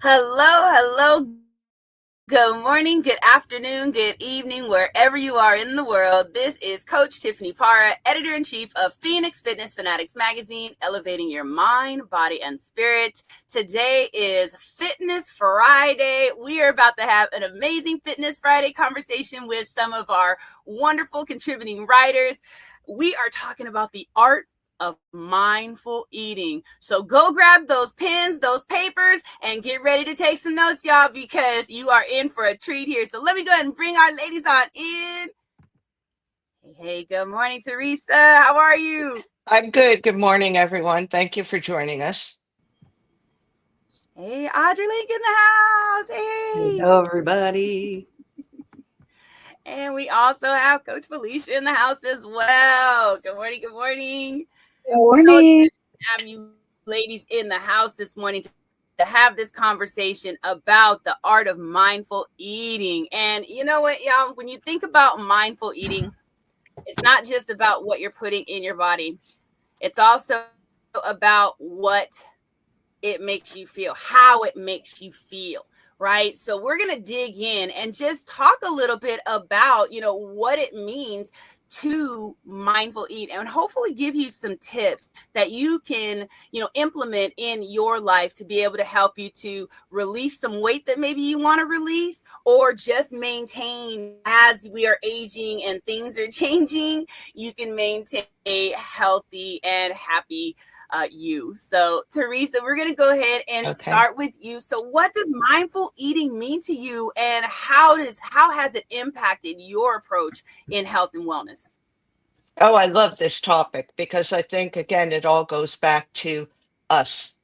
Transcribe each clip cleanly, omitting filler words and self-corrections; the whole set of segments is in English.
Hello. Good morning, good afternoon, good evening, wherever you are in the world. This is Coach Tiffany Parra, editor-in-chief of Phoenix Fitness Fanatics magazine, elevating your mind, body, and spirit. Today is Fitness Friday. We are about to have an amazing Fitness Friday conversation with some of our wonderful contributing writers. We are talking about the art of mindful eating. So go grab those pens, those papers, and get ready to take some notes, y'all, because you are in for a treat here. So let me go ahead and bring our ladies on in. Hey, good morning, Teresa. How are you? I'm good. Good morning, everyone. Thank you for joining us. Hey, Audrey Link in the house. Hey. Hello, everybody. And we also have Coach Felicia in the house as well. Good morning. Good morning. Good So morning. excited to have you ladies in the house this morning to have this conversation about the art of mindful eating. And you know what, y'all, when you think about mindful eating, it's not just about what you're putting in your body. It's also about what it makes you feel, how it makes you feel, right? So we're going to dig in and just talk a little bit about, what it means to mindful eat and hopefully give you some tips that you can, implement in your life to be able to help you to release some weight that maybe you want to release or just maintain as we are aging and things are changing. You can maintain a healthy and happy you. So, Teresa, we're going to go ahead and Okay. start with you. So, what does mindful eating mean to you, and how has it impacted your approach in health and wellness? Oh, I love this topic because I think, again, it all goes back to us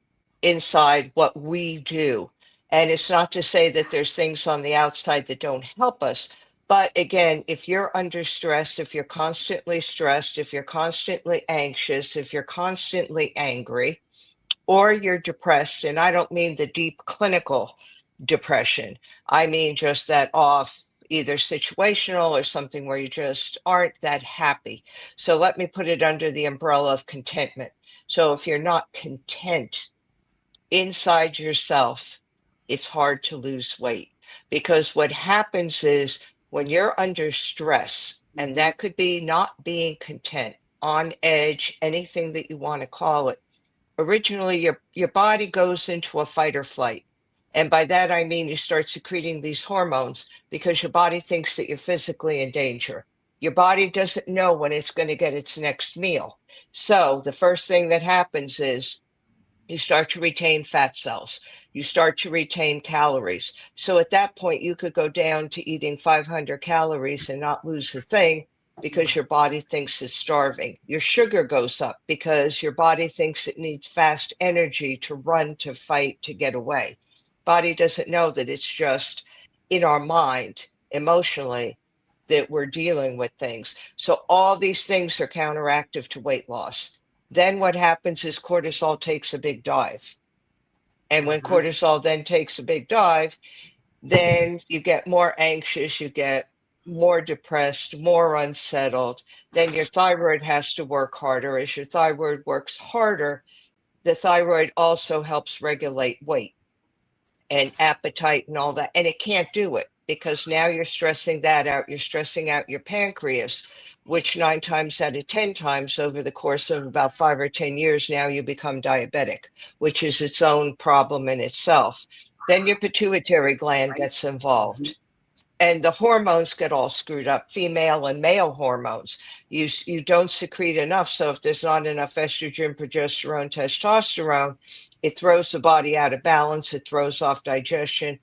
inside what we do. And it's not to say that there's things on the outside that don't help us. But again, if you're under stress, if you're constantly stressed, if you're constantly anxious, if you're constantly angry, or you're depressed, and I don't mean the deep clinical depression, I mean just that off, either situational or something where you just aren't that happy. So let me put it under the umbrella of contentment. So if you're not content inside yourself, it's hard to lose weight because what happens is when you're under stress, and Mm-hmm. that could be not being content, on edge, anything that you want to call it. Originally, your body goes into a fight or flight. And by that I mean you start secreting these hormones because your body thinks that you're physically in danger. Your body doesn't know when it's going to get its next meal. So the first thing that happens is you start to retain fat cells. You start to retain calories. So at that point, you could go down to eating 500 calories and not lose a thing because your body thinks it's starving. Your sugar goes up because your body thinks it needs fast energy to run, to fight, to get away. Body doesn't know that it's just in our mind, emotionally, that we're dealing with things. So all these things are counteractive to weight loss. Then what happens is cortisol takes a big dive. And when Uh-huh. cortisol then takes a big dive, then you get more anxious, you get more depressed, more unsettled. Then your thyroid has to work harder. As your thyroid works harder, the thyroid also helps regulate weight and appetite and all that. And it can't do it because now you're stressing that out. You're stressing out your pancreas, which 9 times out of 10 times over the course of about 5 or 10 years, now you become diabetic, which is its own problem in itself. Then your pituitary gland Right. gets Mm-hmm. involved. And the hormones get all screwed up, female and male hormones. You don't secrete enough. So if there's not enough estrogen, progesterone, testosterone, it throws the body out of balance. It throws off digestion.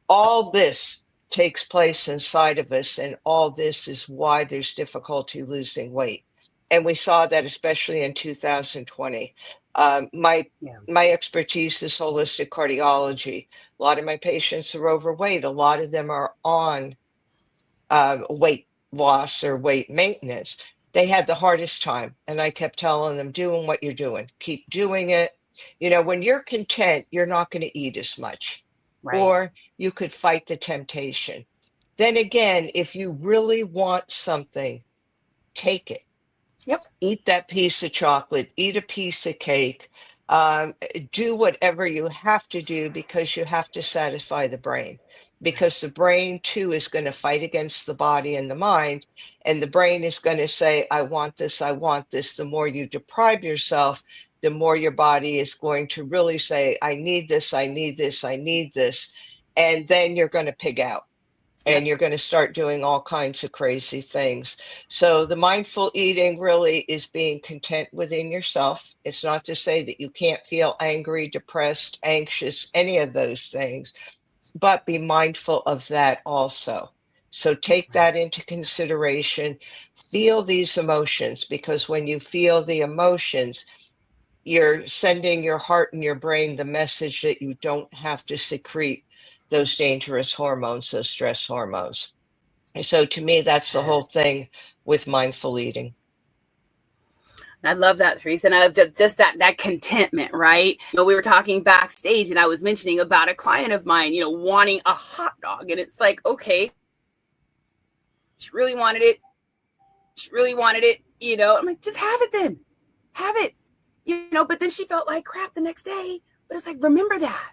All this takes place inside of us, and all this is why there's difficulty losing weight. And we saw that especially in 2020. My Yeah. my expertise is holistic cardiology. A lot of my patients are overweight. A lot of them are on weight loss or weight maintenance. They had the hardest time. And I kept telling them, doing what you're doing, keep doing it. When you're content, you're not going to eat as much, Right. or you could fight the temptation. Then again, if you really want something, take it. Yep. Eat that piece of chocolate, eat a piece of cake, um, do whatever you have to do because you have to satisfy the brain. Because the brain too is going to fight against the body and the mind, and the brain is going to say, I want this, I want this. The more you deprive yourself, the more your body is going to really say, I need this, I need this, I need this. And then you're going to pig out and Yep. you're going to start doing all kinds of crazy things. So, the mindful eating really is being content within yourself. It's not to say that you can't feel angry, depressed, anxious, any of those things, but be mindful of that also. So, take that into consideration. Feel these emotions because when you feel the emotions, you're sending your heart and your brain the message that you don't have to secrete those dangerous hormones, those stress hormones. So to me, that's the whole thing with mindful eating. I love that, Teresa. And I love just that contentment, right? We were talking backstage, and I was mentioning about a client of mine, wanting a hot dog, and it's like, okay, she really wanted it. She really wanted it. I'm like, just have it then, have it. But then she felt like crap the next day. But it's like, remember that.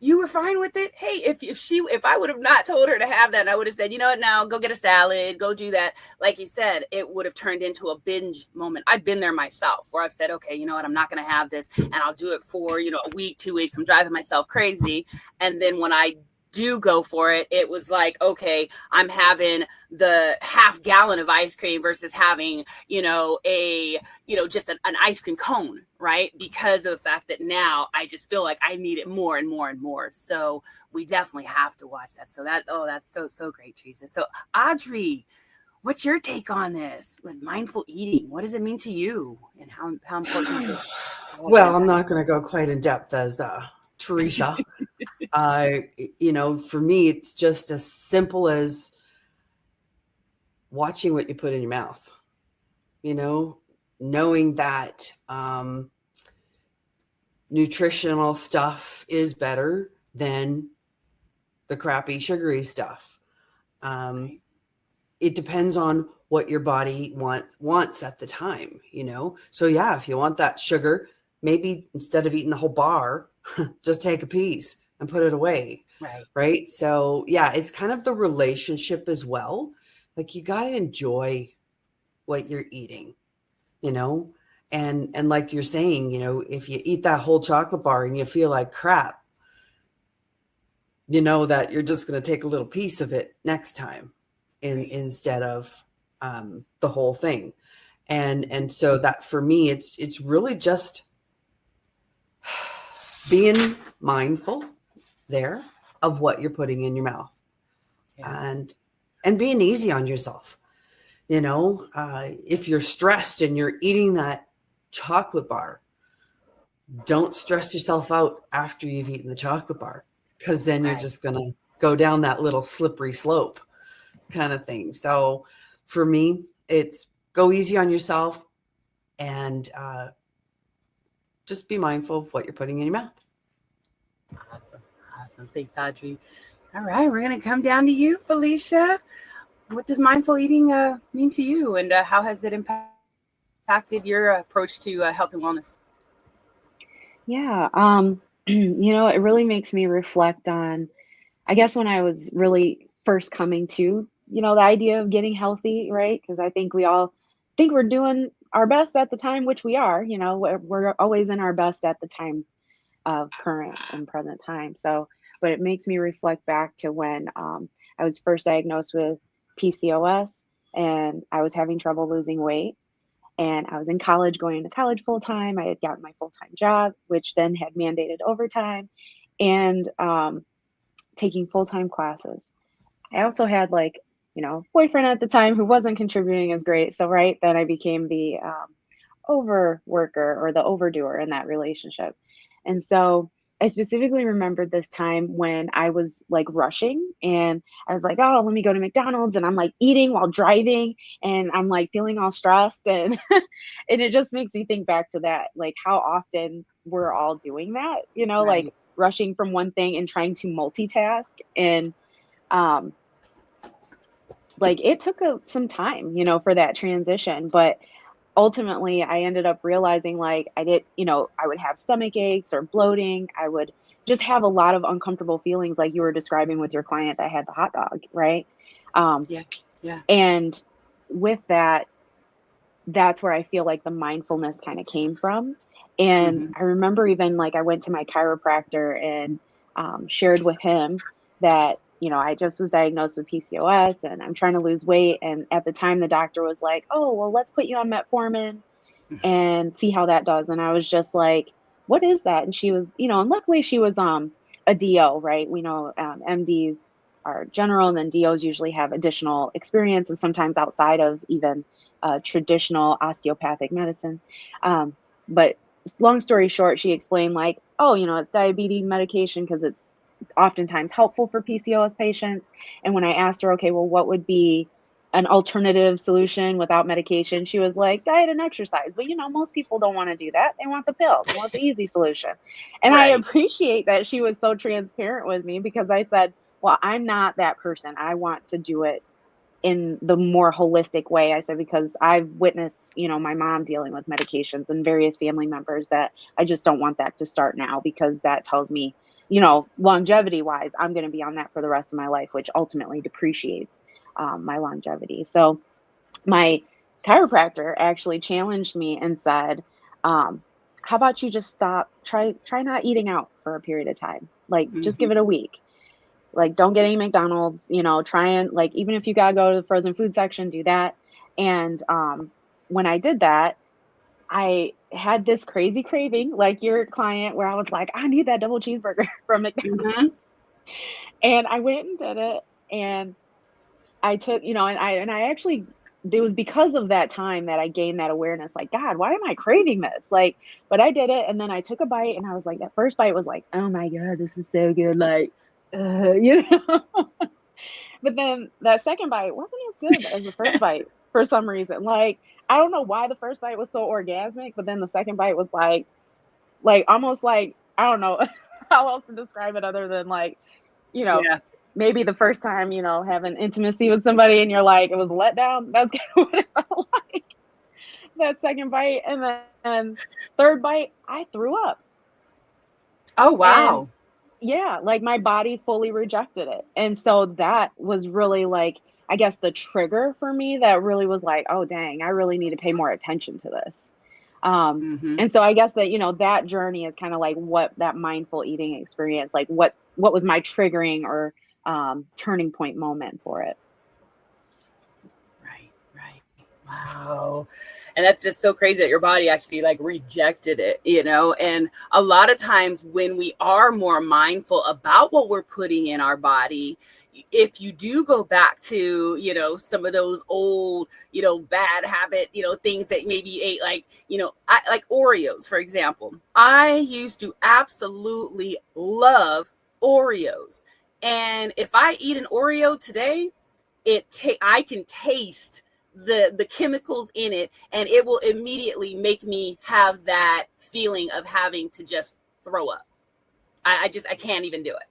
You were fine with it. Hey, if I would have not told her to have that, I would have said, you know what, now go get a salad, go do that. Like you said, it would have turned into a binge moment. I've been there myself where I've said, okay, you know what, I'm not going to have this, and I'll do it for, a week, 2 weeks. I'm driving myself crazy. And then when I do go for it, it was like, okay, I'm having the half gallon of ice cream versus having, just an ice cream cone, right? Because of the fact that now I just feel like I need it more and more and more. So we definitely have to watch that. So that's so great, Teresa. So Audrey, what's your take on this with mindful eating? What does it mean to you, and how important is it? Well, I'm not going to go quite in depth as Teresa. For me, it's just as simple as watching what you put in your mouth, knowing that nutritional stuff is better than the crappy sugary stuff. It depends on what your body wants at the time, So yeah, if you want that sugar, maybe instead of eating the whole bar, just take a piece and put it away. Right. So yeah, it's kind of the relationship as well. Like you got to enjoy what you're eating, and like you're saying, if you eat that whole chocolate bar and you feel like crap, that you're just going to take a little piece of it next time instead of the whole thing. And so that for me, it's really just being mindful there of what you're putting in your mouth, and being easy on yourself. If you're stressed and you're eating that chocolate bar, don't stress yourself out after you've eaten the chocolate bar, because then you're just going to go down that little slippery slope kind of thing. So for me, it's go easy on yourself and just be mindful of what you're putting in your mouth. Awesome. Thanks, Audrey. All right, we're going to come down to you, Felicia. What does mindful eating mean to you, and how has it impacted your approach to health and wellness? Yeah, it really makes me reflect on, I guess, when I was really first coming to, the idea of getting healthy, right? Because I think we all think we're doing our best at the time, which we are, we're always in our best at the time of current and present time. So, but it makes me reflect back to when I was first diagnosed with PCOS and I was having trouble losing weight. And I was in college, going to college full time. I had gotten my full time job, which then had mandated overtime, and taking full time classes. I also had boyfriend at the time who wasn't contributing as great. So then I became the overworker or the overdoer in that relationship. And so I specifically remembered this time when I was rushing, and I was like, oh, let me go to McDonald's, and I'm eating while driving, and I'm feeling all stressed, and and it just makes me think back to that, how often we're all doing that, rushing from one thing and trying to multitask. And it took some time, for that transition, but ultimately I ended up realizing like I did, I would have stomach aches or bloating. I would just have a lot of uncomfortable feelings like you were describing with your client that had the hot dog, right? Yeah. Yeah. And with that, that's where I feel like the mindfulness kind of came from. And Mm-hmm. I remember even like I went to my chiropractor and shared with him that, I just was diagnosed with PCOS and I'm trying to lose weight. And at the time, the doctor was like, oh, well, let's put you on metformin and see how that does. And I was just like, what is that? And she was, and luckily she was a DO, right? We know MDs are general, and then DOs usually have additional experience and sometimes outside of even traditional osteopathic medicine. But long story short, she explained like, oh, it's diabetes medication because it's oftentimes helpful for PCOS patients. And when I asked her, okay, well, what would be an alternative solution without medication, she was like, diet and exercise. But most people don't want to do that. They want the pill. They want the easy solution. And I Right. appreciate that she was so transparent with me, because I said, well, I'm not that person. I want to do it in the more holistic way. I said, because I've witnessed, my mom dealing with medications and various family members, that I just don't want that to start now, because that tells me, longevity wise, I'm going to be on that for the rest of my life, which ultimately depreciates my longevity. So my chiropractor actually challenged me and said, how about you just try not eating out for a period of time, like just give it a week. Like, don't get any McDonald's, try and like, even if you gotta go to the frozen food section, do that. And when I did that, I had this crazy craving, like your client, where I was like, I need that double cheeseburger from McDonald's. Mm-hmm. And I went and did it. And I took, and I actually, it was because of that time that I gained that awareness, like, God, why am I craving this? Like, but I did it. And then I took a bite and I was like, that first bite was like, oh my God, this is so good. Like, but then that second bite wasn't as good as the first bite for some reason. Like, I don't know why the first bite was so orgasmic, but then the second bite was like almost like, I don't know how else to describe it other than like, Yeah. maybe the first time, having intimacy with somebody and you're like, it was a letdown. That's kind of what it felt like. That second bite. And then third bite, I threw up. Oh, wow. And yeah, like my body fully rejected it. And so that was really like, I guess the trigger for me that really was like, oh, dang, I really need to pay more attention to this. Mm-hmm. And so I guess that, that journey is kind of like what that mindful eating experience, like what was my triggering or turning point moment for it. Right. Wow. And that's just so crazy that your body actually like rejected it, and a lot of times when we are more mindful about what we're putting in our body, if you do go back to, some of those old, bad habit, things that maybe you ate, like, I like Oreos, for example. I used to absolutely love Oreos. And if I eat an Oreo today, I can taste the chemicals in it, and it will immediately make me have that feeling of having to just throw up. I can't even do it.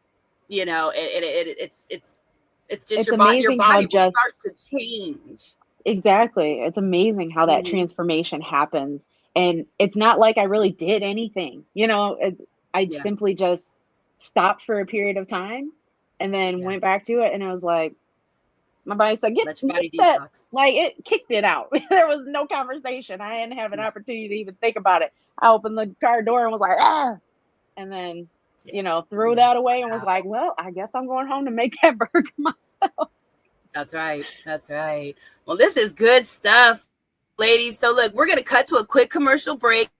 It's just your body will start to change. Exactly. It's amazing how that transformation happens. And it's not like I really did anything, I simply just stopped for a period of time and then went back to it. And I was like, my body said, get that. Like, it kicked it out. There was no conversation. I didn't have an opportunity to even think about it. I opened the car door and was like, ah, and then, threw that away and was like, well, I guess I'm going home to make that burger myself. That's right. Well, this is good stuff, ladies. So look, we're going to cut to a quick commercial break.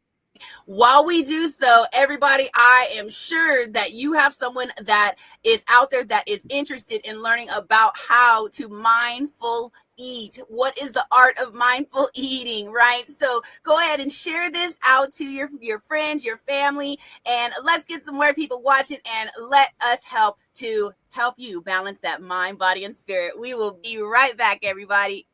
While we do so, everybody, I am sure that you have someone that is out there that is interested in learning about how to mindful eat. What is the art of mindful eating, right? So go ahead and share this out to your friends, your family, and let's get some more people watching, and let us help you balance that mind, body, and spirit. We will be right back, everybody.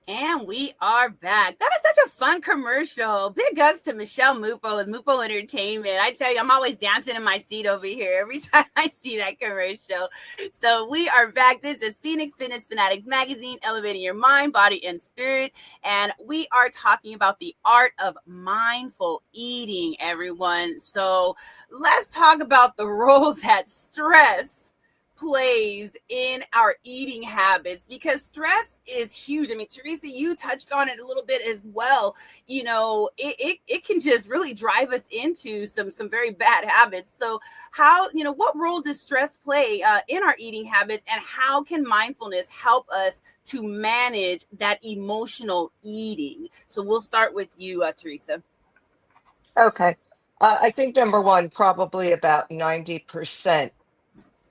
And we are back. That is such a fun commercial. Big ups to Michelle Mupo with Mupo Entertainment. I tell you, I'm always dancing in my seat over here every time I see that commercial. So we are back. This is Phoenix Fitness Fanatics Magazine, elevating your mind, body, and spirit. And we are talking about the art of mindful eating, everyone. So let's talk about the role that stress plays in our eating habits, because stress is huge. I mean, Teresa, you touched on it a little bit as well. You know, it can just really drive us into some very bad habits. So how, you know, what role does stress play in our eating habits, and how can mindfulness help us to manage that emotional eating? So we'll start with you, Teresa. Okay. I think number one, probably about 90%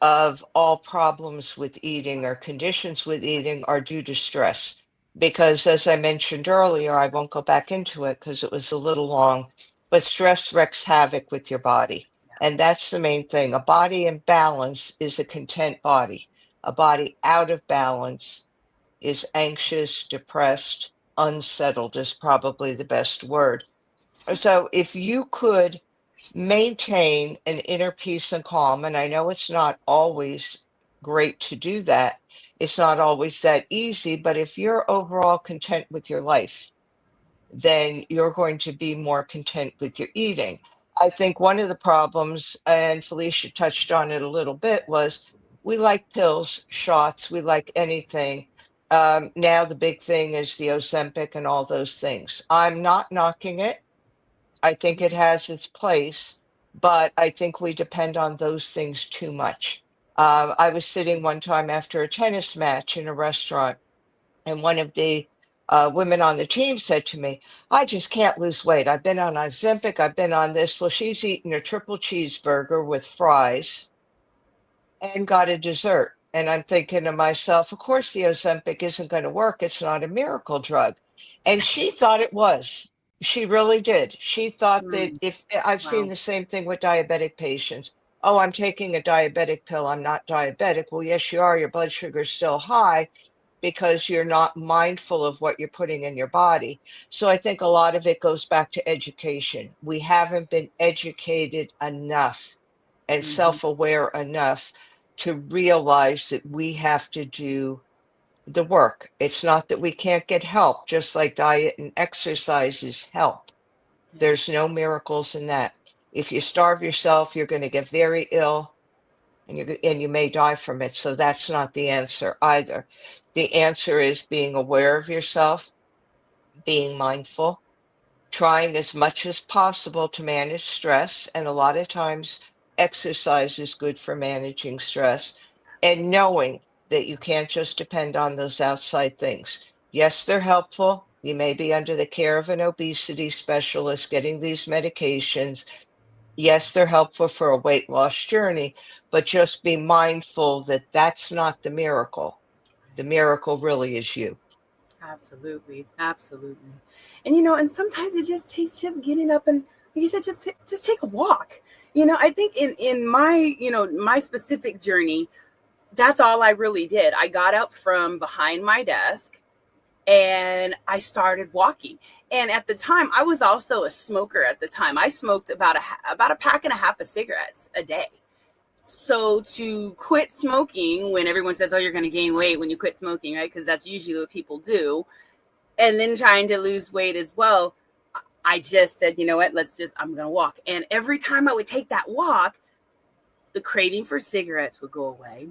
of all problems with eating or conditions with eating are due to stress. Because as I mentioned earlier, I won't go back into it because it was a little long, but stress wreaks havoc with your body. And that's the main thing. A body in balance is a content body. A body out of balance is anxious, depressed, unsettled, is probably the best word. So if you could maintain an inner peace and calm, and I know it's not always great to do that, it's not always that easy, but if you're overall content with your life, then you're going to be more content with your eating. I think one of the problems, and Felicia touched on it a little bit, was we like pills, shots, we like anything. Now the big thing is the Ozempic and all those things. I'm not knocking it. I think it has its place, but I think we depend on those things too much. I was sitting one time after a tennis match in a restaurant, and one of the women on the team said to me, I just can't lose weight. I've been on Ozempic, I've been on this. Well, she's eaten a triple cheeseburger with fries and got a dessert. And I'm thinking to myself, of course, the Ozempic isn't going to work. It's not a miracle drug. And she thought it was. She really did. She thought that if I've seen Wow. the same thing with diabetic patients. Oh, I'm taking a diabetic pill. I'm not diabetic. Well, yes, you are. Your blood sugar's still high because you're not mindful of what you're putting in your body. So I think a lot of it goes back to education. We haven't been educated enough and Mm-hmm. self-aware enough to realize that we have to do the work. It's not that we can't get help, just like diet and exercise is help. Yeah. There's no miracles in that. If you starve yourself, you're going to get very ill, and you may die from it. So that's not the answer either. The answer is being aware of yourself, being mindful, trying as much as possible to manage stress. And a lot of times, exercise is good for managing stress, and knowing that you can't just depend on those outside things. Yes, they're helpful. You may be under the care of an obesity specialist getting these medications. Yes, they're helpful for a weight loss journey, but just be mindful that that's not the miracle. The miracle really is you. Absolutely, absolutely. And you know, and sometimes it just takes just getting up and, like you said, just take a walk. You know, I think in my, you know, my specific journey, that's all I really did. I got up from behind my desk and I started walking. And at the time, I was also a smoker. At the time, I smoked about a pack and a half of cigarettes a day. So to quit smoking when everyone says, "Oh, you're going to gain weight when you quit smoking," right? Because that's usually what people do, and then trying to lose weight as well, I just said, you know what, I'm going to walk. And every time I would take that walk, the craving for cigarettes would go away.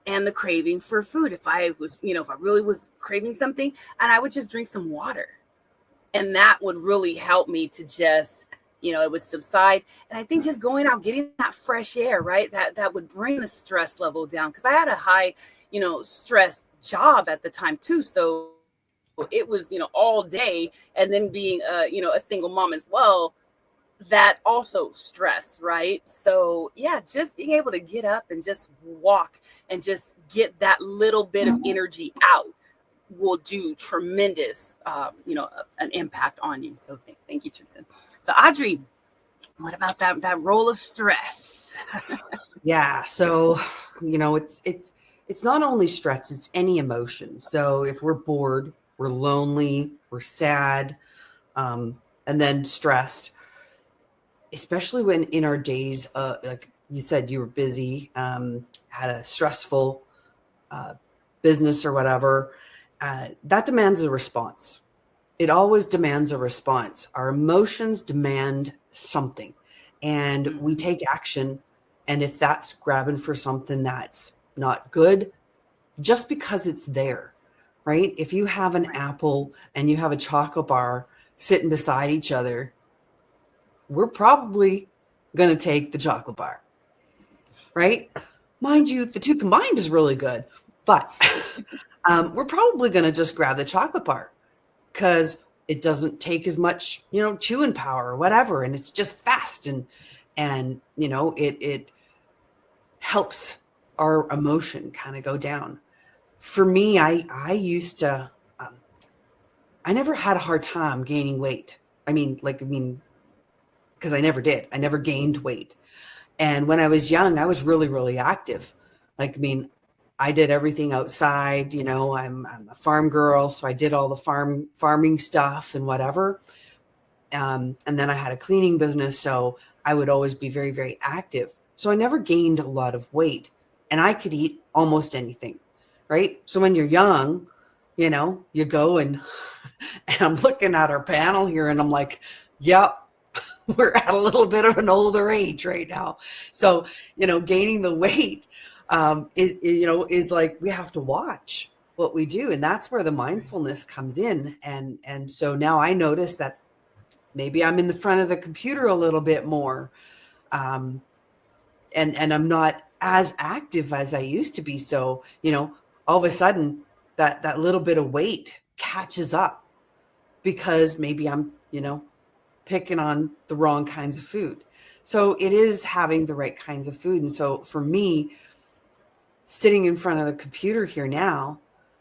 And the craving for food. If I was, you know, if I really was craving something, and I would just drink some water. And that would really help me to just, you know, it would subside. And I think just going out, getting that fresh air, right? That would bring the stress level down. Because I had a high, you know, stress job at the time too. So it was, you know, all day, and then being you know, a single mom as well, that's also stress, right? So yeah, just being able to get up and just walk and just get that little bit of energy out will do tremendous you know, an impact on you. So thank you, Tristan. So Audrey, what about that role of stress? Yeah. So, you know, it's it's not only stress, it's any emotion. So if we're bored, we're lonely, we're sad, and then stressed, especially when in our days, like you said, you were busy, had a stressful business or whatever, that demands a response. It always demands a response. Our emotions demand something, and we take action. And if that's grabbing for something that's not good, just because it's there, right? If you have an apple and you have a chocolate bar sitting beside each other, we're probably going to take the chocolate bar, right? Mind you, the two combined is really good, but we're probably going to just grab the chocolate bar because it doesn't take as much, chewing power or whatever, and it's just fast, and it helps our emotion kind of go down. For me, I used to, I never had a hard time gaining weight. Because I never did. I never gained weight. And when I was young, I was really, really active. I did everything outside. I'm a farm girl, so I did all the farming stuff and whatever. And then I had a cleaning business, so I would always be very, very active. So I never gained a lot of weight, and I could eat almost anything, right? So when you're young, you go and I'm looking at our panel here, and I'm like, yep, we're at a little bit of an older age right now. So, gaining the weight is like, we have to watch what we do. And that's where the mindfulness comes in. And so now I notice that maybe I'm in the front of the computer a little bit more. And I'm not as active as I used to be. So, all of a sudden that little bit of weight catches up because maybe I'm, picking on the wrong kinds of food. So it is having the right kinds of food. And so for me, sitting in front of the computer here now,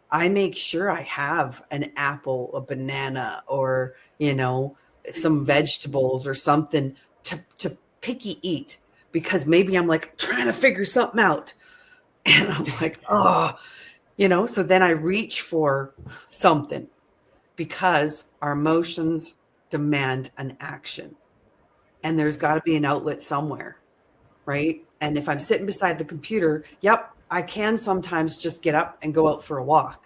I make sure I have an apple, a banana, or, some vegetables or something to picky eat, because maybe I'm like trying to figure something out. And I'm like, so then I reach for something because our emotions demand an action, and there's got to be an outlet somewhere, right? And if I'm sitting beside the computer, I can sometimes just get up and go out for a walk,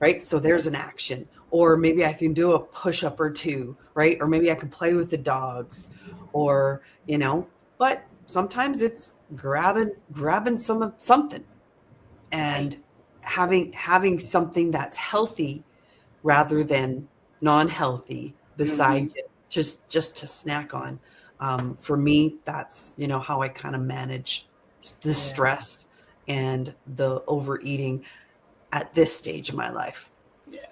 right? So there's an action. Or maybe I can do a push-up or two, right? Or maybe I can play with the dogs, or but sometimes it's grabbing something, and having something that's healthy rather than non-healthy beside it, just to snack on. For me, that's how I kind of manage the stress and the overeating at this stage of my life. Yeah.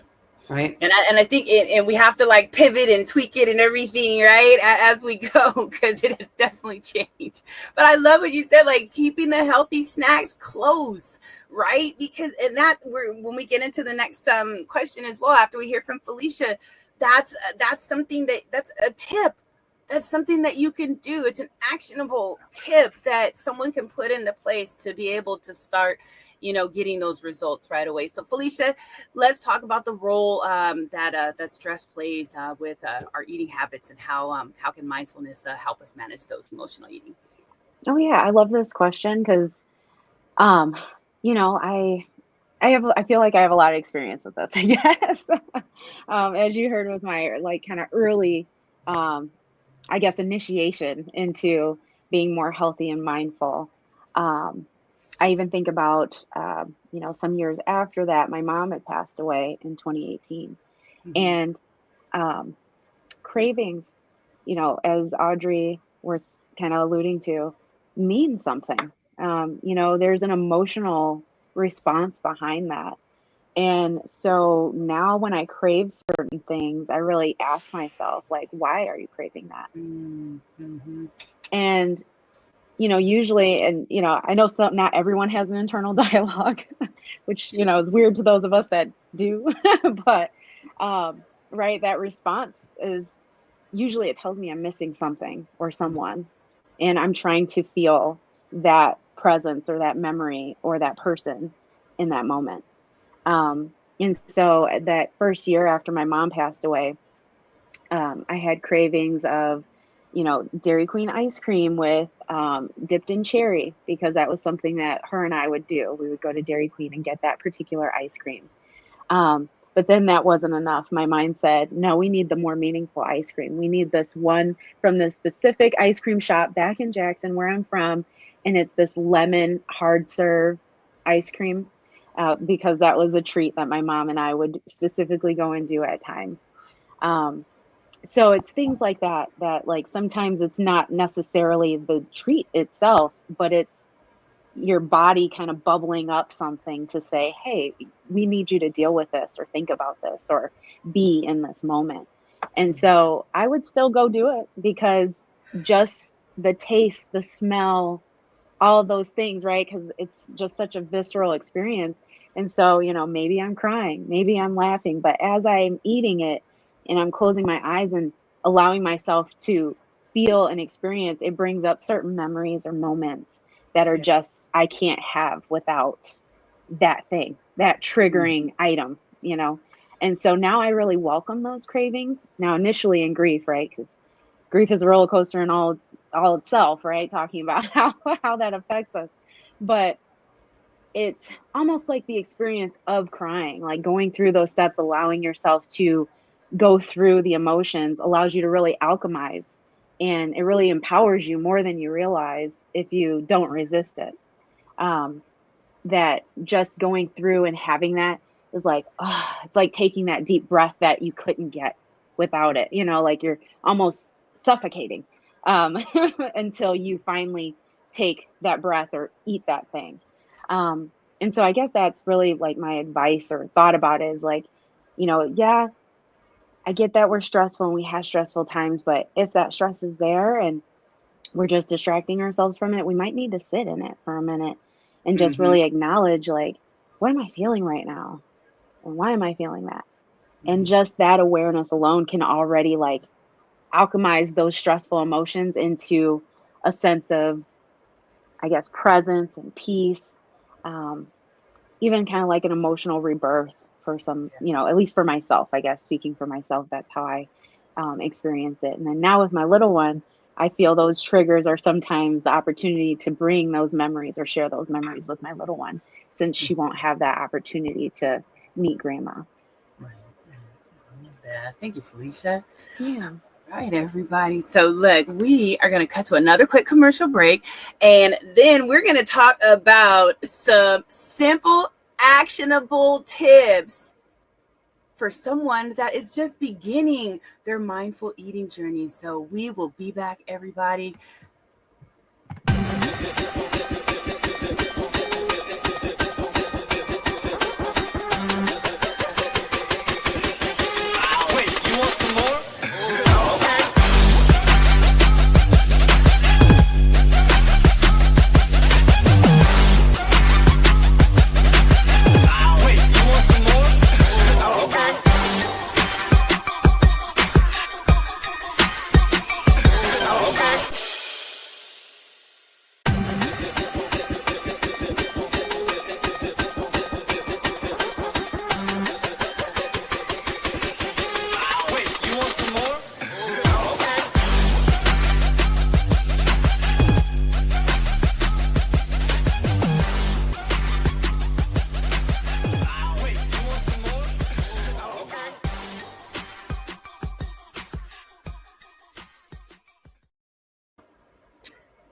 Right. And I think and we have to like pivot and tweak it and everything, right, as we go, because it has definitely changed. But I love what you said, like keeping the healthy snacks close, right? Because when we get into the next question as well, after we hear from Felicia, that's something that's a tip. That's something that you can do. It's an actionable tip that someone can put into place to be able to start, getting those results right away. So Felicia, let's talk about the role that stress plays with our eating habits, and how can mindfulness help us manage those emotional eating? Oh yeah, I love this question because, I feel like I have a lot of experience with this, I guess. As you heard with my like kind of early, I guess, initiation into being more healthy and mindful. I even think about, some years after that, my mom had passed away in 2018. And cravings, as Audrey was kind of alluding to, mean something. There's an emotional response behind that. And so now when I crave certain things, I really ask myself, like, why are you craving that? And, usually, and, I know not everyone has an internal dialogue, which, is weird to those of us that do, but, right, that response is usually, it tells me I'm missing something or someone, and I'm trying to feel that presence or that memory or that person in that moment. And so that first year after my mom passed away, I had cravings of, Dairy Queen ice cream with dipped in cherry, because that was something that her and I would do. We would go to Dairy Queen and get that particular ice cream. But then that wasn't enough. My mind said, no, we need the more meaningful ice cream. We need this one from this specific ice cream shop back in Jackson, where I'm from. And it's this lemon hard serve ice cream, because that was a treat that my mom and I would specifically go and do at times. So it's things like that, like sometimes it's not necessarily the treat itself, but it's your body kind of bubbling up something to say, hey, we need you to deal with this or think about this or be in this moment. And so I would still go do it, because just the taste, the smell, all of those things, right? Because it's just such a visceral experience. And so, maybe I'm crying, maybe I'm laughing, but as I'm eating it and I'm closing my eyes and allowing myself to feel and experience, it brings up certain memories or moments that are just, I can't have without that thing, that triggering item, And so now I really welcome those cravings. Now, initially in grief, right? Because grief is a roller coaster in all itself, right? Talking about how that affects us. But it's almost like the experience of crying, like going through those steps, allowing yourself to go through the emotions allows you to really alchemize, and it really empowers you more than you realize if you don't resist it. That just going through and having that is like, it's like taking that deep breath that you couldn't get without it, like you're almost suffocating until you finally take that breath or eat that thing. And so I guess that's really like my advice or thought about it is like, yeah, I get that we're stressful and we have stressful times, but if that stress is there and we're just distracting ourselves from it, we might need to sit in it for a minute and just really acknowledge, like, what am I feeling right now? And why am I feeling that? And just that awareness alone can already like alchemize those stressful emotions into a sense of, I guess, presence and peace. Even kind of like an emotional rebirth for some, at least for myself, I guess, speaking for myself, that's how I experience it. And then now with my little one, I feel those triggers are sometimes the opportunity to bring those memories or share those memories with my little one, since she won't have that opportunity to meet grandma. Right. I love that. Thank you, Felicia. Yeah. Right, everybody. So look, we are going to cut to another quick commercial break, and then we're going to talk about some simple, actionable tips for someone that is just beginning their mindful eating journey. So we will be back, everybody.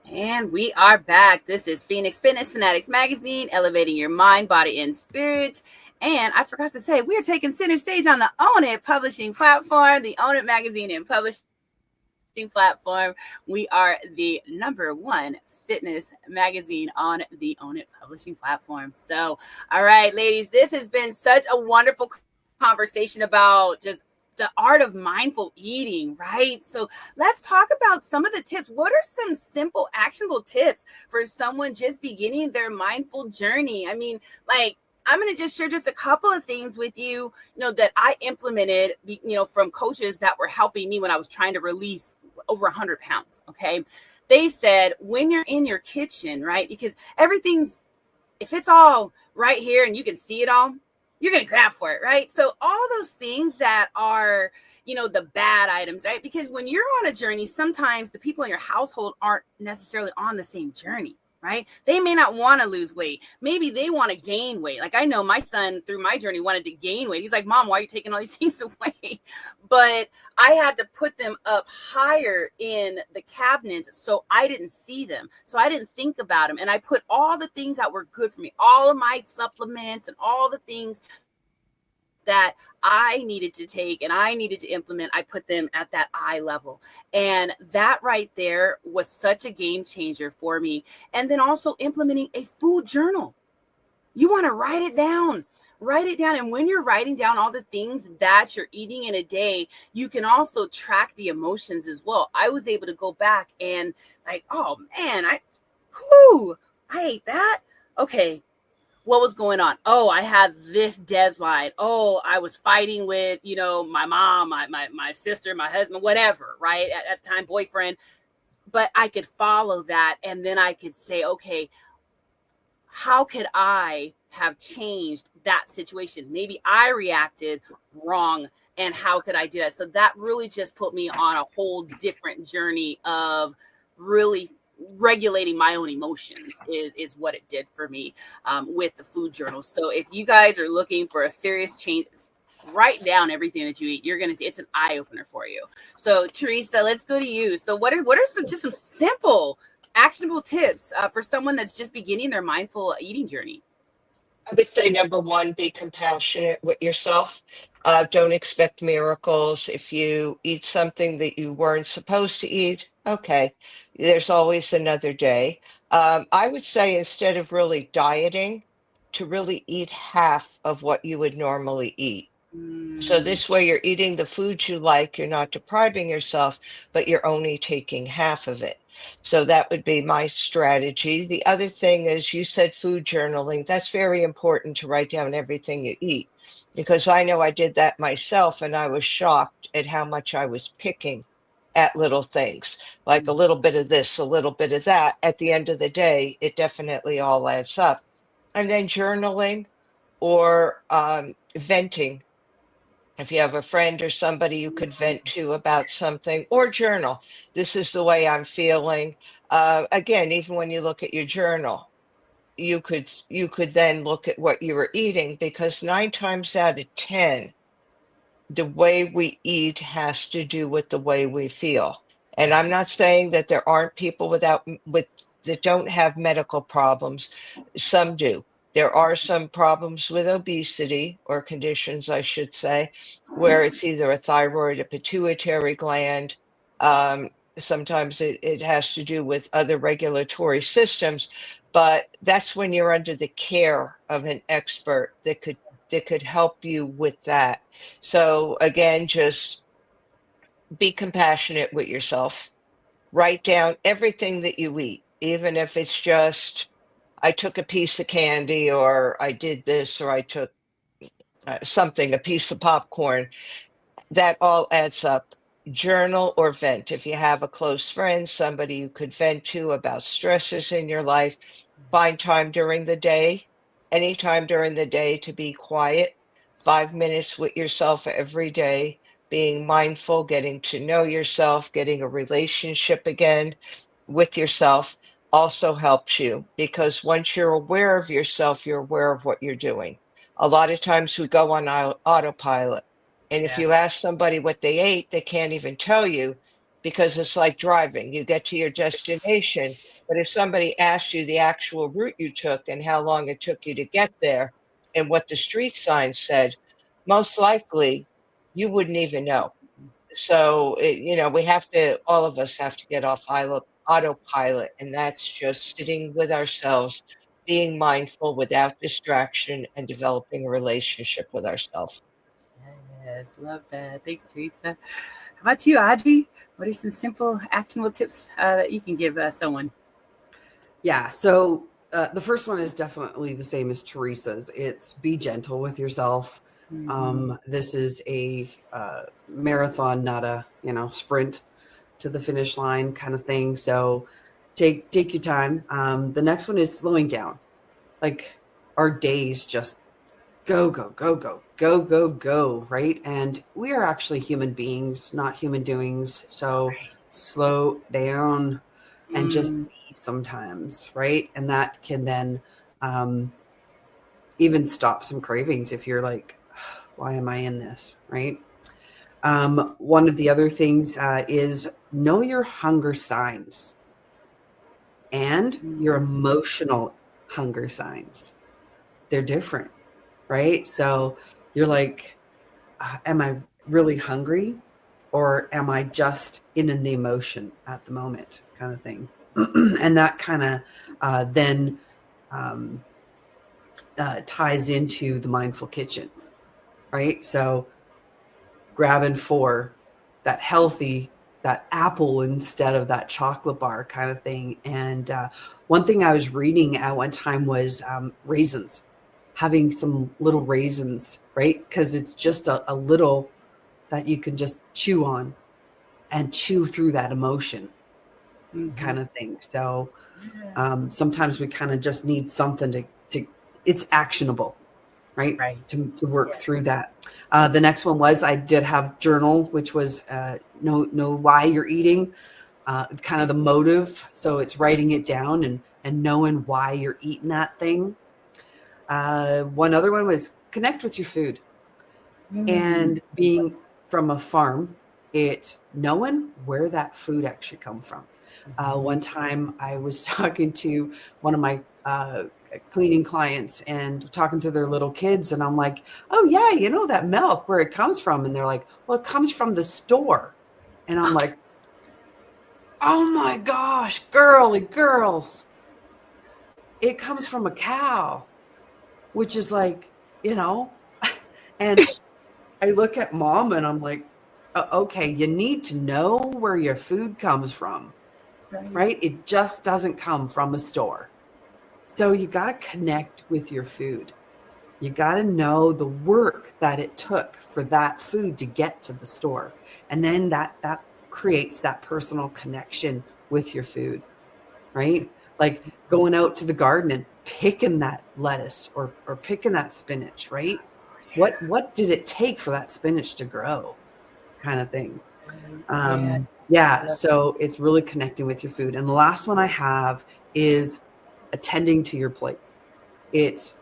And we are back. This is Phoenix Fitness Fanatics Magazine, elevating your mind, body, and spirit. And I forgot to say, we are taking center stage on the Own It publishing platform, the Own It magazine and publishing platform. We are the #1 fitness magazine on the Own It publishing platform. So, all right, ladies, this has been such a wonderful conversation about just the art of mindful eating, right? So let's talk about some of the tips. What are some simple, actionable tips for someone just beginning their mindful journey? I mean, like, I'm going to just share just a couple of things with you, that I implemented, from coaches that were helping me when I was trying to release over 100 pounds. Okay. they said when you're in your kitchen, right? Because everything's, if it's all right here and you can see it all, you're going to grab for it, right? So all those things that are, the bad items, right? Because when you're on a journey, sometimes the people in your household aren't necessarily on the same journey, right? They may not want to lose weight. Maybe they want to gain weight. Like I know my son through my journey wanted to gain weight. He's like, Mom, why are you taking all these things away? But I had to put them up higher in the cabinets so I didn't see them. So I didn't think about them. And I put all the things that were good for me, all of my supplements and all the things that I needed to take and I needed to implement, I put them at that eye level. And that right there was such a game changer for me. And then also implementing a food journal. You want to write it down. Write it down. And when you're writing down all the things that you're eating in a day, you can also track the emotions as well. I was able to go back and like, oh man, I ate that. Okay, what was going on? Oh, I had this deadline. Oh, I was fighting with, my mom, my sister, my husband, whatever, right? At the time, boyfriend. But I could follow that. And then I could say, okay, how could I have changed that situation? Maybe I reacted wrong. And how could I do that? So that really just put me on a whole different journey of really regulating my own emotions is what it did for me with the food journal. So if you guys are looking for a serious change, write down everything that you eat. You're going to see it's an eye opener for you. So Teresa, let's go to you. So what are some simple actionable tips for someone that's just beginning their mindful eating journey? I would say number one, be compassionate with yourself. Don't expect miracles. If you eat something that you weren't supposed to eat, okay, there's always another day. I would say instead of really dieting, to really eat half of what you would normally eat. So this way you're eating the food you like, you're not depriving yourself, but you're only taking half of it. So that would be my strategy. The other thing is you said food journaling. That's very important to write down everything you eat because I know I did that myself and I was shocked at how much I was picking at little things, like a little bit of this, a little bit of that. At the end of the day, it definitely all adds up. And then journaling or venting if you have a friend or somebody you could vent to about something or journal. This is the way I'm feeling. Again, even when you look at your journal, you could then look at what you were eating because 9 times out of 10 the way we eat has to do with the way we feel. And I'm not saying that there aren't people that don't have medical problems. Some do. There are some problems with obesity or conditions, I should say, where it's either a thyroid, a pituitary gland. Sometimes it has to do with other regulatory systems, but that's when you're under the care of an expert that could help you with that. So again, just be compassionate with yourself. Write down everything that you eat, even if it's just, I took a piece of candy, or I did this, or I took something, a piece of popcorn. That all adds up. Journal or vent. If you have a close friend, somebody you could vent to about stresses in your life, find time during the day, anytime during the day to be quiet, 5 minutes with yourself every day, being mindful, getting to know yourself, getting a relationship again with yourself also helps you because once you're aware of yourself, you're aware of what you're doing. A lot of times we go on autopilot. And if Yeah. you ask somebody what they ate, they can't even tell you because it's like driving. You get to your destination, but if somebody asked you the actual route you took and how long it took you to get there and what the street sign said, most likely you wouldn't even know. So, we have to, all of us have to get off autopilot, and that's just sitting with ourselves, being mindful without distraction, and developing a relationship with ourselves. Yes, love that. Thanks, Teresa. How about you, Audrey? What are some simple, actionable tips that you can give someone? Yeah. So the first one is definitely the same as Teresa's. It's be gentle with yourself. This is a marathon, not a sprint. to the finish line kind of thing. So take your time. The next one is slowing down. Like our days just go, go, go, go, go, go, go, right? And we are actually human beings, not human doings. So slow down and just be sometimes, right? And that can then even stop some cravings if you're like, why am I in this, right? One of the other things is know your hunger signs and your emotional hunger signs. They're different, right? So you're like, am I really hungry or am I just in the emotion at the moment kind of thing? And that kind of then ties into the mindful kitchen, right? So grabbing for that healthy, that apple instead of that chocolate bar kind of thing. And one thing I was reading at one time was raisins, having some little raisins, right? Because it's just a little that you can just chew on and chew through that emotion kind of thing. So sometimes we kind of just need something to it's actionable, right? To work through that. The next one was I did have journal, which was know why you're eating, kind of the motive. So it's writing it down and knowing why you're eating that thing. One other one was connect with your food. And being from a farm, it's knowing where that food actually come from. One time I was talking to one of my cleaning clients and talking to their little kids, and I'm like, oh yeah, you know that milk, where it comes from? And they're like, well, it comes from the store. And I'm like, oh my gosh, girly girls, it comes from a cow, which is like, and I look at mom and I'm like, okay, you need to know where your food comes from, right? It just doesn't come from a store. So you got to connect with your food. You got to know the work that it took for that food to get to the store. And then that creates that personal connection with your food, right? Like going out to the garden and picking that lettuce or picking that spinach, right? What did it take for that spinach to grow, kind of thing. So it's really connecting with your food. And the last one I have is attending to your plate. It's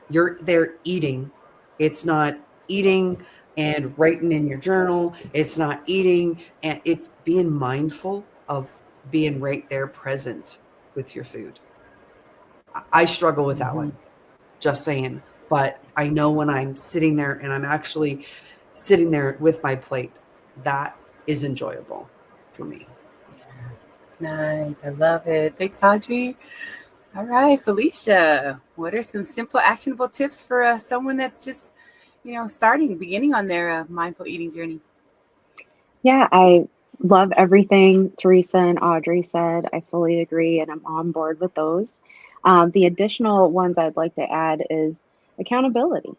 you're there eating. It's not eating and writing in your journal. It's not eating, and it's being mindful of being right there present with your food. I struggle with that one, just saying. But I know when I'm sitting there and I'm actually sitting there with my plate, that is enjoyable for me. Nice. I love it. Thanks, Audrey. All right, Felicia, what are some simple, actionable tips for someone that's just, beginning on their mindful eating journey? Yeah, I love everything Teresa and Audrey said. I fully agree, and I'm on board with those. The additional ones I'd like to add is accountability.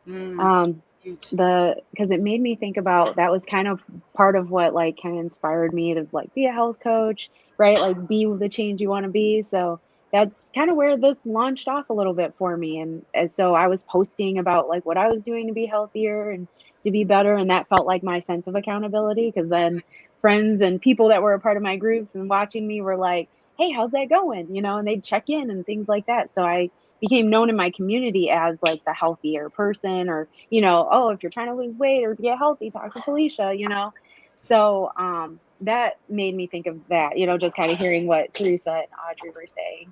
Huge. Because it made me think about, that was kind of part of what like kind of inspired me to like be a health coach, right? Like be the change you want to be. So that's kind of where this launched off a little bit for me. And so I was posting about like what I was doing to be healthier and to be better. And that felt like my sense of accountability, because then friends and people that were a part of my groups and watching me were like, hey, how's that going? And they'd check in and things like that. So I became known in my community as like the healthier person, or oh, if you're trying to lose weight or get healthy, talk to Felicia. So that made me think of that, just kind of hearing what Teresa and Audrey were saying.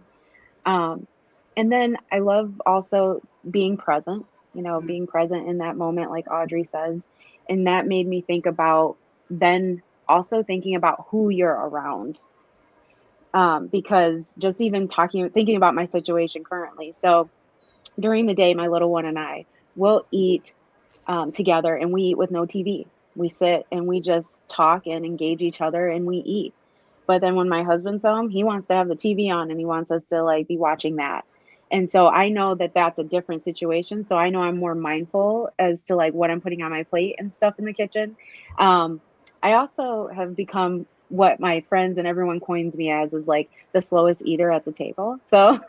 And then I love also being present, being present in that moment, like Audrey says. And that made me think about then also thinking about who you're around. Because just even thinking about my situation currently. So during the day, my little one and I will eat together, and we eat with no TV. We sit and we just talk and engage each other and we eat. But then when my husband's home, he wants to have the TV on and he wants us to like be watching that. And so I know that that's a different situation. So I know I'm more mindful as to like what I'm putting on my plate and stuff in the kitchen. I also have become what my friends and everyone coins me as is like the slowest eater at the table. So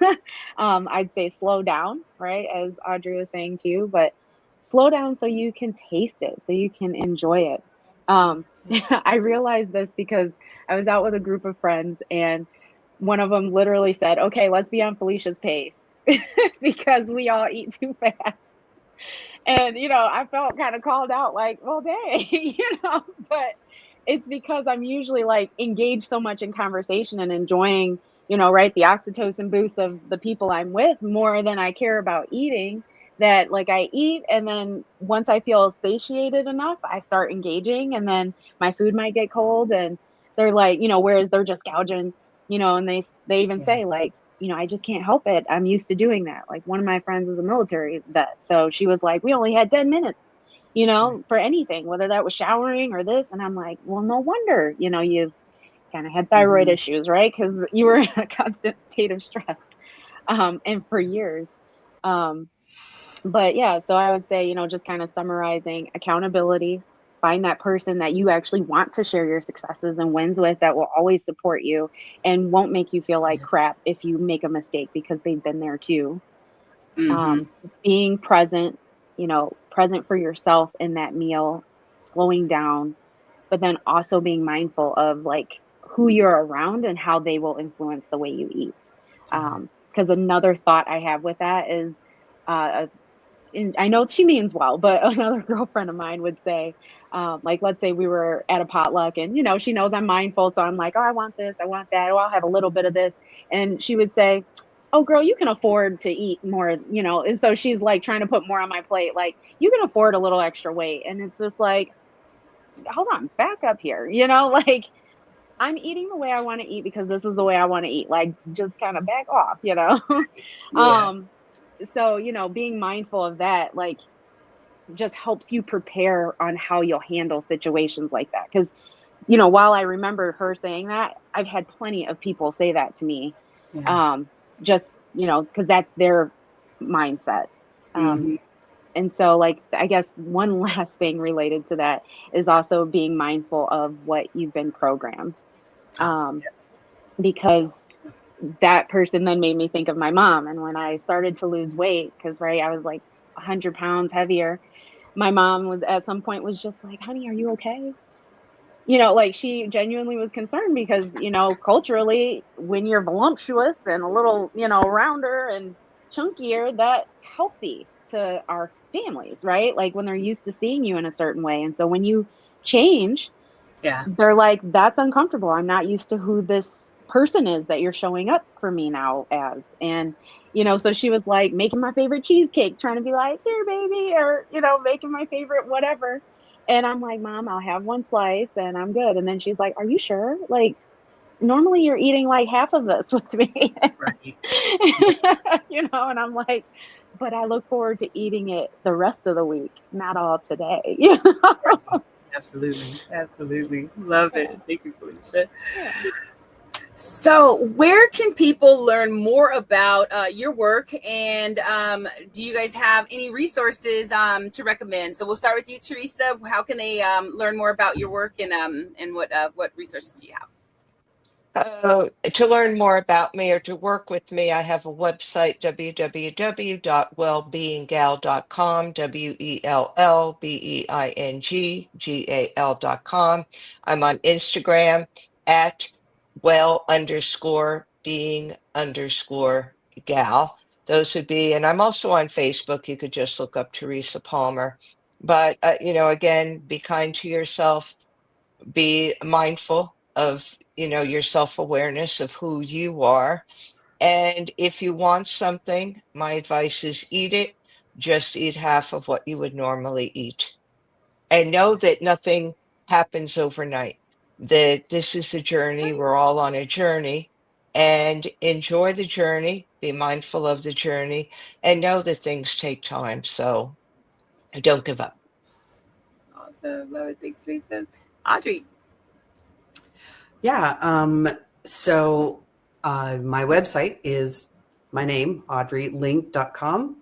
I'd say slow down, right? As Audrey was saying too, but slow down so you can taste it, so you can enjoy it. I realized this because I was out with a group of friends and one of them literally said, okay, let's be on Felicia's pace because we all eat too fast. And, I felt kind of called out like, well, dang, but it's because I'm usually like engaged so much in conversation and enjoying, right, the oxytocin boost of the people I'm with more than I care about eating, that like I eat. And then once I feel satiated enough, I start engaging, and then my food might get cold and they're like, whereas they're just gouging, and they even say like, I just can't help it. I'm used to doing that. Like one of my friends is a military vet. So she was like, we only had 10 minutes, for anything, whether that was showering or this. And I'm like, well, no wonder, you've kind of had thyroid issues, right? Because you were in a constant state of stress, and for years. But yeah, so I would say, just kind of summarizing: accountability, find that person that you actually want to share your successes and wins with, that will always support you and won't make you feel like crap if you make a mistake because they've been there too. Being present, present for yourself in that meal, slowing down, but then also being mindful of like who you're around and how they will influence the way you eat. Because another thought I have with that is, and I know she means well, but another girlfriend of mine would say, like, let's say we were at a potluck and, she knows I'm mindful. So I'm like, oh, I want this, I want that. Oh, I'll have a little bit of this. And she would say, oh, girl, you can afford to eat more, And so she's like trying to put more on my plate. Like, you can afford a little extra weight. And it's just like, hold on, back up here, like, I'm eating the way I want to eat because this is the way I want to eat. Like, just kind of back off, So, being mindful of that, like, just helps you prepare on how you'll handle situations like that. Because, while I remember her saying that, I've had plenty of people say that to me. Just, because that's their mindset. And so, like, I guess one last thing related to that is also being mindful of what you've been programmed. Because that person then made me think of my mom. And when I started to lose weight, because, right, I was like 100 pounds heavier, my mom was at some point was just like, honey, are you okay? Like, she genuinely was concerned because, culturally, when you're voluptuous and a little, rounder and chunkier, that's healthy to our families, right? Like when they're used to seeing you in a certain way. And so when you change, they're like, that's uncomfortable. I'm not used to who this person is that you're showing up for me now as. And, so she was like making my favorite cheesecake, trying to be like, here, baby, or, making my favorite whatever. And I'm like, Mom, I'll have one slice and I'm good. And then she's like, are you sure? Like, normally you're eating like half of this with me. Right. And I'm like, but I look forward to eating it the rest of the week, not all today. Absolutely. Love it. Thank you, Felicia. So where can people learn more about your work, and do you guys have any resources to recommend? So we'll start with you, Teresa. How can they learn more about your work, and what resources do you have? To learn more about me or to work with me, I have a website, www.wellbeinggal.com, WELLBEINGGAL.com. I'm on Instagram at well_being_gal. Those would be, and I'm also on Facebook. You could just look up Teresa Palmer. But, again, be kind to yourself, be mindful of your self-awareness of who you are, and if you want something, my advice is eat it. Just eat half of what you would normally eat, and know that nothing happens overnight, that this is a journey. We're all on a journey, and enjoy the journey, be mindful of the journey, and know that things take time, so don't give up. Awesome. Love it. Thanks, Teresa. Audrey. Yeah. So my website is my name, audreylink.com.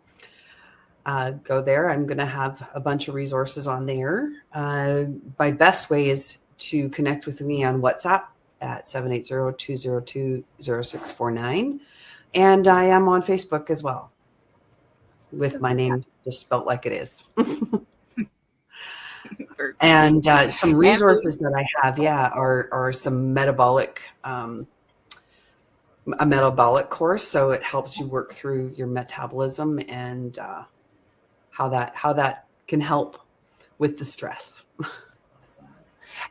Go there. I'm going to have a bunch of resources on there. My best way is to connect with me on WhatsApp at 780-202-0649. And I am on Facebook as well with my name just spelt like it is. And some resources that I have, are some metabolic, a metabolic course. So it helps you work through your metabolism and how that can help with the stress.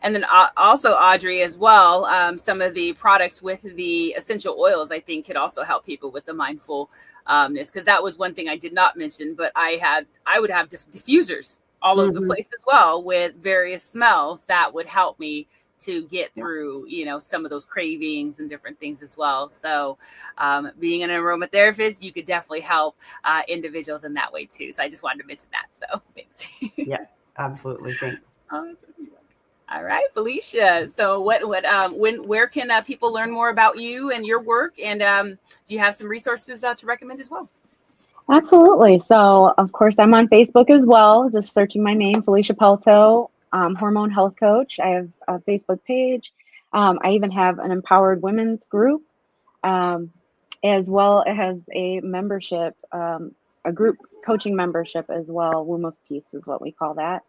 And then also, Audrey, as well, some of the products with the essential oils, I think, could also help people with the mindfulness, because that was one thing I did not mention, but I would have diffusers all over the place as well with various smells that would help me to get through, some of those cravings and different things as well. So being an aromatherapist, you could definitely help individuals in that way too. So I just wanted to mention that. So thanks. Yeah, absolutely. Thanks. All right, Felicia. So where can people learn more about you and your work? And do you have some resources to recommend as well? Absolutely. So of course I'm on Facebook as well, just searching my name, Felicia Pelto, hormone health coach. I have a Facebook page. I even have an empowered women's group, as well as a membership, a group coaching membership as well. Womb of Peace is what we call that.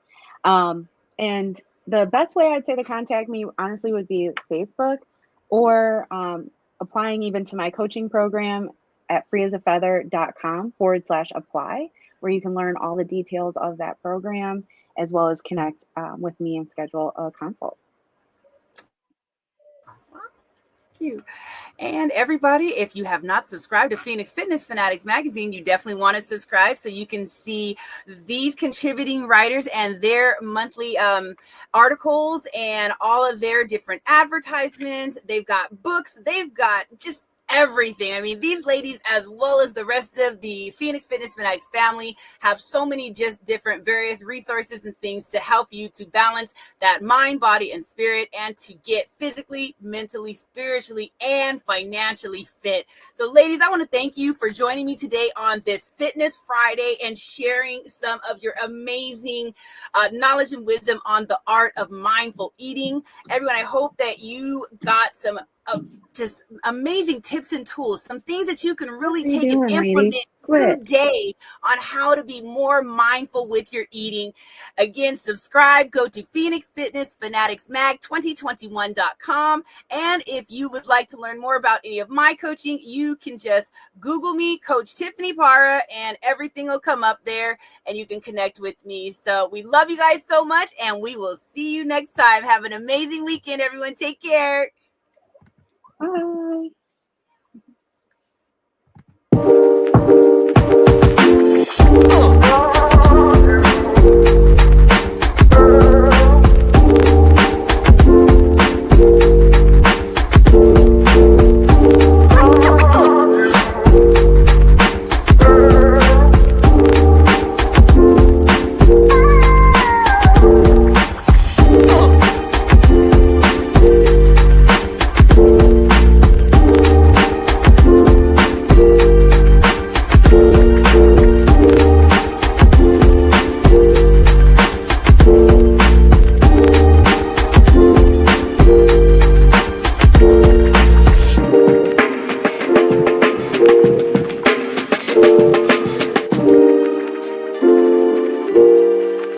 And the best way I'd say to contact me, honestly, would be Facebook, or applying even to my coaching program at freeasafeather.com/apply, where you can learn all the details of that program, as well as connect with me and schedule a consult. Awesome. Thank you. And everybody, if you have not subscribed to Phoenix Fitness Fanatics magazine, you definitely want to subscribe so you can see these contributing writers and their monthly articles and all of their different advertisements. They've got books. They've got just everything. I mean, these ladies, as well as the rest of the Phoenix Fitness Fanatics family, have so many just different various resources and things to help you to balance that mind, body, and spirit, and to get physically, mentally, spiritually, and financially fit. So ladies, I want to thank you for joining me today on this Fitness Friday and sharing some of your amazing knowledge and wisdom on the art of mindful eating. Everyone, I hope that you got some just amazing tips and tools, some things that you can really take and implement today on how to be more mindful with your eating. Again, subscribe, go to Phoenix Fitness Fanatics Mag 2021.com. And if you would like to learn more about any of my coaching, you can just Google me, Coach Tiffany Parra, and everything will come up there and you can connect with me. So we love you guys so much, and we will see you next time. Have an amazing weekend, everyone. Take care. Bye.